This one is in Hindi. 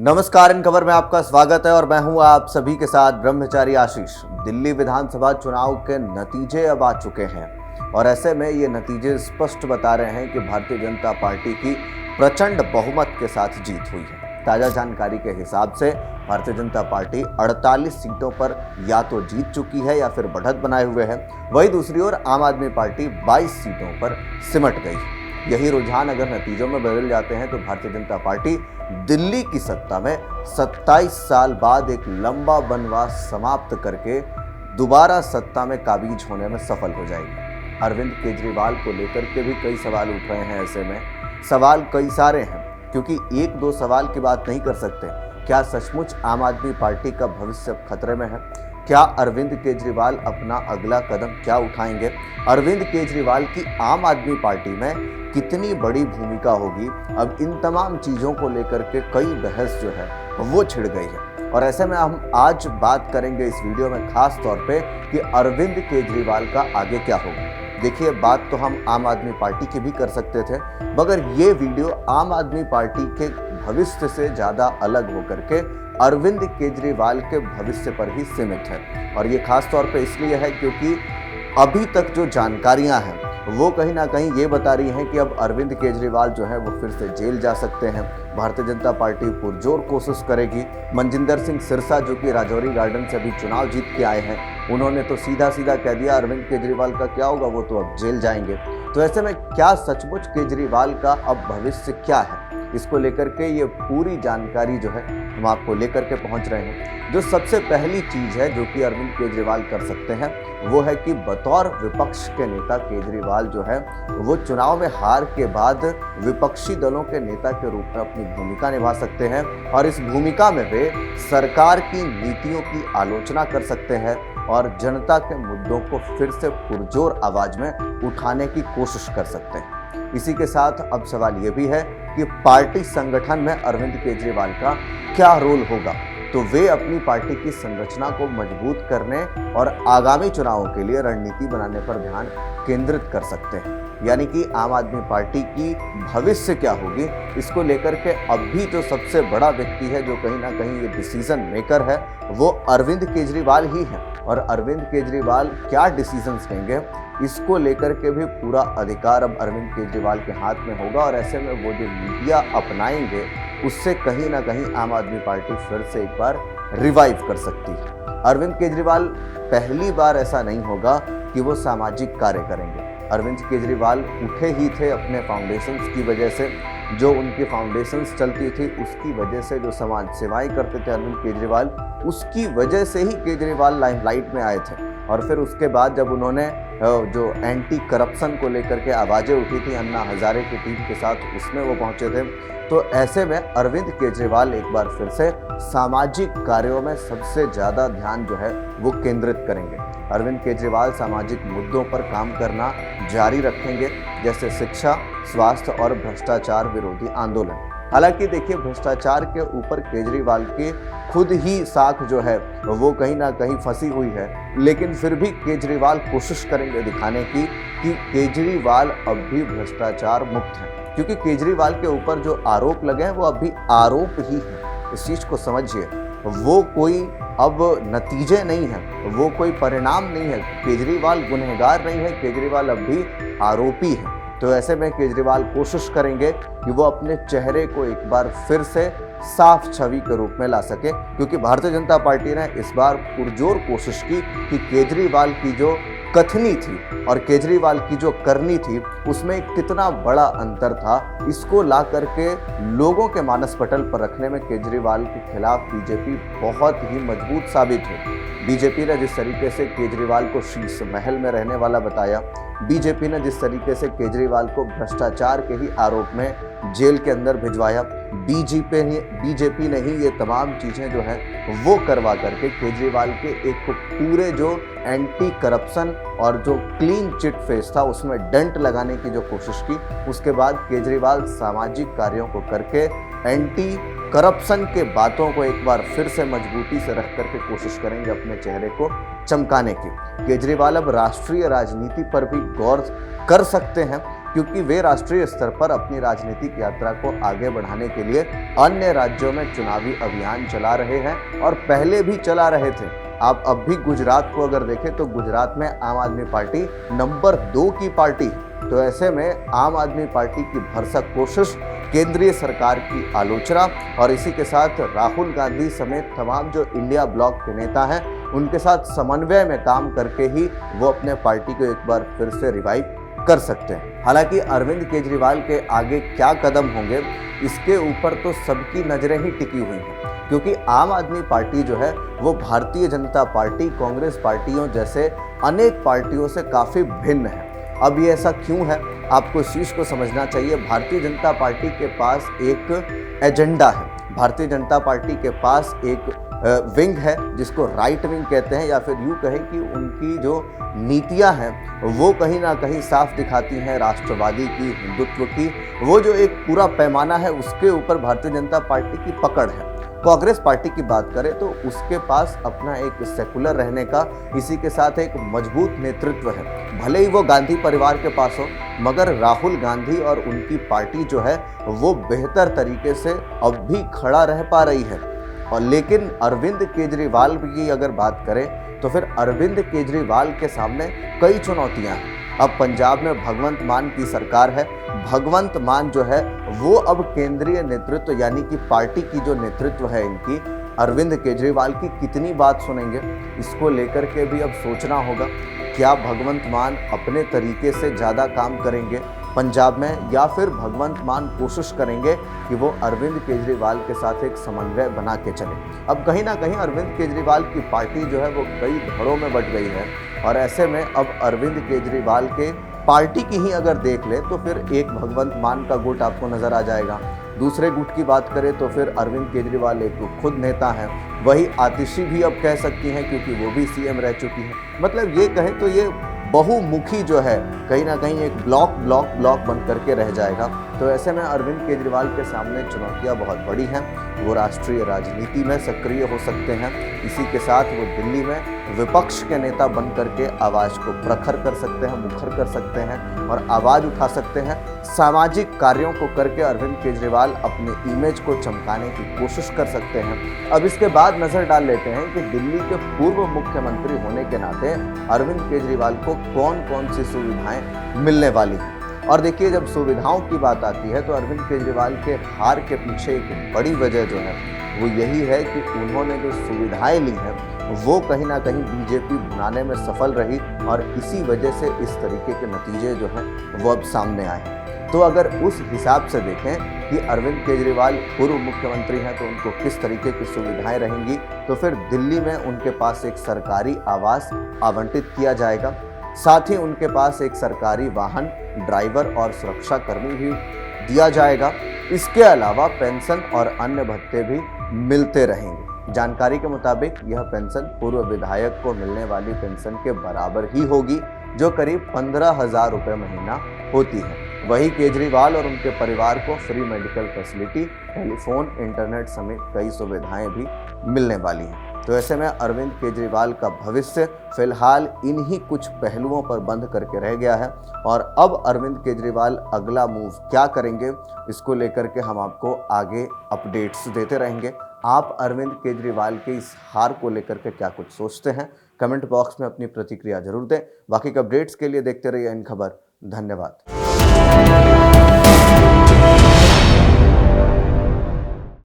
नमस्कार, इन खबर में आपका स्वागत है और मैं हूं आप सभी के साथ ब्रह्मचारी आशीष। दिल्ली विधानसभा चुनाव के नतीजे अब आ चुके हैं और ऐसे में ये नतीजे स्पष्ट बता रहे हैं कि भारतीय जनता पार्टी की प्रचंड बहुमत के साथ जीत हुई है। ताजा जानकारी के हिसाब से भारतीय जनता पार्टी 48 सीटों पर या तो जीत चुकी है या फिर बढ़त बनाए हुए है। वहीं दूसरी ओर आम आदमी पार्टी 22 सीटों पर सिमट गई है। यही रुझान अगर नतीजों में बदल जाते हैं तो भारतीय जनता पार्टी दिल्ली की सत्ता में 27 साल बाद एक लंबा वनवास समाप्त करके दोबारा सत्ता में काबिज होने में सफल हो जाएगी। अरविंद केजरीवाल को लेकर के भी कई सवाल उठ रहे हैं। ऐसे में सवाल कई सारे हैं, क्योंकि एक दो सवाल की बात नहीं कर सकते। क्या सचमुच आम आदमी पार्टी का भविष्य खतरे में है? क्या अरविंद केजरीवाल अपना अगला कदम क्या उठाएंगे? अरविंद केजरीवाल की आम आदमी पार्टी में कितनी बड़ी भूमिका होगी? अब इन तमाम चीज़ों को लेकर के कई बहस जो है वो छिड़ गई है और ऐसे में हम आज बात करेंगे इस वीडियो में खास तौर पे कि अरविंद केजरीवाल का आगे क्या होगा। देखिए, बात तो हम आम आदमी पार्टी की भी कर सकते थे, मगर ये वीडियो आम आदमी पार्टी के भविष्य से ज़्यादा अलग होकर के अरविंद केजरीवाल के भविष्य पर ही सीमित है। और ये खास तौर पे इसलिए है क्योंकि अभी तक जो जानकारियां हैं वो कहीं ना कहीं ये बता रही हैं कि अब अरविंद केजरीवाल जो है वो फिर से जेल जा सकते हैं। भारतीय जनता पार्टी पुरजोर कोशिश करेगी। मनजिंदर सिंह सिरसा, जो कि राजौरी गार्डन से अभी चुनाव जीत के आए हैं, उन्होंने तो सीधा सीधा कह दिया अरविंद केजरीवाल का क्या होगा, वो तो अब जेल जाएंगे। तो ऐसे में क्या सचमुच केजरीवाल का अब भविष्य क्या है, इसको लेकर के ये पूरी जानकारी जो है हम आपको लेकर के पहुंच रहे हैं। जो सबसे पहली चीज़ है जो कि अरविंद केजरीवाल कर सकते हैं वो है कि बतौर विपक्ष के नेता केजरीवाल जो है वो चुनाव में हार के बाद विपक्षी दलों के नेता के रूप में अपनी भूमिका निभा सकते हैं और इस भूमिका में वे सरकार की नीतियों की आलोचना कर सकते हैं और जनता के मुद्दों को फिर से पुरजोर आवाज में उठाने की कोशिश कर सकते हैं। इसी के साथ अब सवाल ये भी है कि पार्टी संगठन में अरविंद केजरीवाल का क्या रोल होगा। तो वे अपनी पार्टी की संरचना को मजबूत करने और आगामी चुनावों के लिए रणनीति बनाने पर ध्यान केंद्रित कर सकते हैं। यानी कि आम आदमी पार्टी की भविष्य क्या होगी, इसको लेकर के अभी जो सबसे बड़ा व्यक्ति है जो कहीं ना कहीं ये डिसीजन मेकर है वो अरविंद केजरीवाल ही है। और अरविंद केजरीवाल क्या डिसीजंस लेंगे इसको लेकर के भी पूरा अधिकार अब अरविंद केजरीवाल के हाथ में होगा और ऐसे में वो जो नीतियाँ अपनाएंगे उससे कहीं ना कहीं आम आदमी पार्टी फिर से एक बार रिवाइव कर सकती है। अरविंद केजरीवाल पहली बार ऐसा नहीं होगा कि वो सामाजिक कार्य करेंगे। अरविंद केजरीवाल उठे ही थे अपने फाउंडेशंस की वजह से। जो उनकी फाउंडेशंस चलती थी उसकी वजह से जो समाज सेवाएं करते थे अरविंद केजरीवाल, उसकी वजह से ही केजरीवाल लाइमलाइट में आए थे। और फिर उसके बाद जब उन्होंने जो एंटी करप्शन को लेकर के आवाज़ें उठी थी अन्ना हजारे की टीम के साथ, उसमें वो पहुंचे थे। तो ऐसे में अरविंद केजरीवाल एक बार फिर से सामाजिक कार्यों में सबसे ज़्यादा ध्यान जो है वो केंद्रित करेंगे। अरविंद केजरीवाल सामाजिक मुद्दों पर काम करना जारी रखेंगे, जैसे शिक्षा, स्वास्थ्य और भ्रष्टाचार विरोधी आंदोलन। हालांकि देखिए, भ्रष्टाचार के ऊपर केजरीवाल की खुद ही साख जो है वो कहीं ना कहीं फंसी हुई है, लेकिन फिर भी केजरीवाल कोशिश करेंगे दिखाने की कि केजरीवाल अब भी भ्रष्टाचार मुक्त है। क्योंकि केजरीवाल के ऊपर जो आरोप लगे हैं वो अभी आरोप ही है। इस चीज़ को समझिए, वो कोई अब नतीजे नहीं है, वो कोई परिणाम नहीं है। केजरीवाल गुनहगार नहीं है, केजरीवाल अब भी आरोपी है। तो ऐसे में केजरीवाल कोशिश करेंगे कि वो अपने चेहरे को एक बार फिर से साफ छवि के रूप में ला सके, क्योंकि भारतीय जनता पार्टी ने इस बार पुरजोर कोशिश की कि केजरीवाल की जो कथनी थी और केजरीवाल की जो करनी थी उसमें कितना बड़ा अंतर था, इसको ला करके लोगों के मानस पटल पर रखने में केजरीवाल के खिलाफ बीजेपी बहुत ही मजबूत साबित हुई। बीजेपी ने जिस तरीके से केजरीवाल को शीश महल में रहने वाला बताया, बीजेपी ने जिस तरीके से केजरीवाल को भ्रष्टाचार के ही आरोप में जेल के अंदर भिजवाया, बीजेपी ने ही ये तमाम चीज़ें जो हैं वो करवा करके केजरीवाल के एक पूरे जो एंटी करप्शन और जो क्लीन चिट फेस था उसमें डेंट लगाने की जो कोशिश की। उसके बाद केजरीवाल सामाजिक कार्यों को करके एंटी करप्शन के बातों को एक बार फिर से मजबूती से रख करके कोशिश करेंगे अपने चेहरे को चमकाने की। केजरीवाल अब राष्ट्रीय राजनीति पर भी गौर कर सकते हैं, क्योंकि वे राष्ट्रीय स्तर पर अपनी राजनीतिक यात्रा को आगे बढ़ाने के लिए अन्य राज्यों में चुनावी अभियान चला रहे हैं और पहले भी चला रहे थे। आप अब भी गुजरात को अगर देखें तो गुजरात में आम आदमी पार्टी नंबर 2 की पार्टी, तो ऐसे में आम आदमी पार्टी की भरसक कोशिश, केंद्रीय सरकार की आलोचना और इसी के साथ राहुल गांधी समेत तमाम जो इंडिया ब्लॉक के नेता हैं उनके साथ समन्वय में काम करके ही वो अपने पार्टी को एक बार फिर से रिवाइव कर सकते हैं। हालांकि अरविंद केजरीवाल के आगे क्या कदम होंगे इसके ऊपर तो सबकी नजरें ही टिकी हुई हैं, क्योंकि आम आदमी पार्टी जो है वो भारतीय जनता पार्टी, कांग्रेस पार्टियों जैसे अनेक पार्टियों से काफ़ी भिन्न है। अब ये ऐसा क्यों है, आपको इस चीज़ को समझना चाहिए। भारतीय जनता पार्टी के पास एक एजेंडा है, भारतीय जनता पार्टी के पास एक विंग है जिसको राइट विंग कहते हैं, या फिर यूँ कहें कि उनकी जो नीतियां हैं वो कहीं ना कहीं साफ दिखाती हैं राष्ट्रवादी की, हिंदुत्व की। वो जो एक पूरा पैमाना है उसके ऊपर भारतीय जनता पार्टी की पकड़ है। कांग्रेस पार्टी की बात करें तो उसके पास अपना एक सेकुलर रहने का, इसी के साथ एक मजबूत नेतृत्व है। भले ही वो गांधी परिवार के पास हो, मगर राहुल गांधी और उनकी पार्टी जो है वो बेहतर तरीके से अब भी खड़ा रह पा रही है। और लेकिन अरविंद केजरीवाल की अगर बात करें तो फिर अरविंद केजरीवाल के सामने कई चुनौतियां हैं। अब पंजाब में भगवंत मान की सरकार है। भगवंत मान जो है वो अब केंद्रीय नेतृत्व यानी कि पार्टी की जो नेतृत्व है इनकी, अरविंद केजरीवाल की कितनी बात सुनेंगे, इसको लेकर के भी अब सोचना होगा। क्या भगवंत मान अपने तरीके से ज़्यादा काम करेंगे पंजाब में, या फिर भगवंत मान कोशिश करेंगे कि वो अरविंद केजरीवाल के साथ एक समन्वय बना के चले। अब कहीं ना कहीं अरविंद केजरीवाल की पार्टी जो है वो कई धड़ों में बट गई है, और ऐसे में अब अरविंद केजरीवाल के पार्टी की ही अगर देख ले तो फिर एक भगवंत मान का गुट आपको नजर आ जाएगा। दूसरे गुट की बात करें तो फिर अरविंद केजरीवाल एक खुद नेता हैं, वही आतिशी भी अब कह सकती हैं क्योंकि वो भी सीएम रह चुकी है। मतलब ये कहें तो ये बहुमुखी जो है कहीं ना कहीं एक ब्लॉक बन करके रह जाएगा। तो ऐसे में अरविंद केजरीवाल के सामने चुनौतियां बहुत बड़ी हैं। वो राष्ट्रीय राजनीति में सक्रिय हो सकते हैं, इसी के साथ वो दिल्ली में विपक्ष के नेता बन करके आवाज़ को प्रखर कर सकते हैं, मुखर कर सकते हैं और आवाज़ उठा सकते हैं। सामाजिक कार्यों को करके अरविंद केजरीवाल अपने इमेज को चमकाने की कोशिश कर सकते हैं। अब इसके बाद नज़र डाल लेते हैं कि दिल्ली के पूर्व मुख्यमंत्री होने के नाते अरविंद केजरीवाल को कौन कौन सी सुविधाएं मिलने वाली हैं। और देखिए, जब सुविधाओं की बात आती है तो अरविंद केजरीवाल के हार के पीछे एक बड़ी वजह जो है वो यही है कि उन्होंने जो सुविधाएं ली हैं वो कहीं ना कहीं बीजेपी बनाने में सफल रही, और इसी वजह से इस तरीके के नतीजे जो हैं वो अब सामने आए। तो अगर उस हिसाब से देखें कि अरविंद केजरीवाल पूर्व मुख्यमंत्री हैं तो उनको किस तरीके की सुविधाएं रहेंगी, तो फिर दिल्ली में उनके पास एक सरकारी आवास आवंटित किया जाएगा, साथ ही उनके पास एक सरकारी वाहन, ड्राइवर और सुरक्षा कर्मी भी दिया जाएगा। इसके अलावा पेंशन और अन्य भत्ते भी मिलते रहेंगे। जानकारी के मुताबिक यह पेंशन पूर्व विधायक को मिलने वाली पेंशन के बराबर ही होगी, जो करीब 15,000 रुपये महीना होती है। वहीं केजरीवाल और उनके परिवार को free medical facility, telephone, internet समेत कई सुविधाएं भी मिलने वाली हैं। तो ऐसे में अरविंद केजरीवाल का भविष्य फिलहाल इन्हीं कुछ पहलुओं पर बंद करके रह गया है, और अब अरविंद केजरीवाल अगला मूव क्या करेंगे इसको लेकर के हम आपको आगे अपडेट्स देते रहेंगे। आप अरविंद केजरीवाल के इस हार को लेकर के क्या कुछ सोचते हैं, कमेंट बॉक्स में अपनी प्रतिक्रिया जरूर दें। बाकी के अपडेट्स के लिए देखते रहिए इन खबर। धन्यवाद।